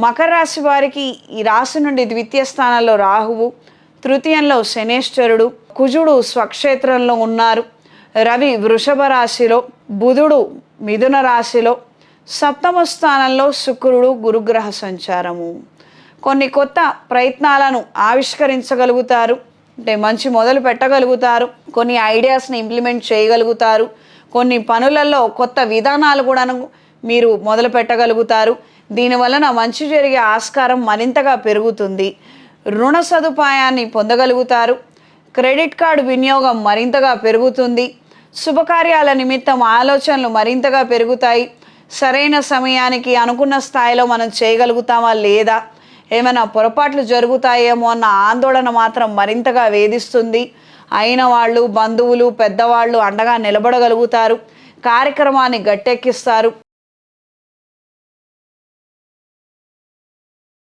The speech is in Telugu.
మకర రాశి వారికి ఈ రాశి నుండి ద్వితీయ స్థానంలో రాహువు, తృతీయంలో శనేశ్వరుడు, కుజుడు స్వక్షేత్రంలో ఉన్నారు, రవి వృషభ రాశిలో, బుధుడు మిథున రాశిలో, సప్తమ స్థానంలో శుక్రుడు గురుగ్రహ సంచారము. కొన్ని కొత్త ప్రయత్నాలను ఆవిష్కరించగలుగుతారు, అంటే మంచి మొదలు పెట్టగలుగుతారు, కొన్ని ఐడియాస్ని ఇంప్లిమెంట్ చేయగలుగుతారు, కొన్ని పనులలో కొత్త విధానాలు కూడా మీరు మొదలు పెట్టగలుగుతారు. దీనివలన మంచి జరిగే ఆస్కారం మరింతగా పెరుగుతుంది. రుణ సదుపాయాన్ని పొందగలుగుతారు. క్రెడిట్ కార్డు వినియోగం మరింతగా పెరుగుతుంది. శుభకార్యాల నిమిత్తం ఆలోచనలు మరింతగా పెరుగుతాయి. సరైన సమయానికి అనుకున్న స్థాయిలో మనం చేయగలుగుతామా లేదా, ఏమైనా పొరపాట్లు జరుగుతాయేమో అన్న ఆందోళన మాత్రం మరింతగా వేధిస్తుంది. అయిన వాళ్ళు, బంధువులు, పెద్దవాళ్ళు అండగా నిలబడగలుగుతారు. కార్యక్రమాన్ని గట్టెక్కిస్తారు.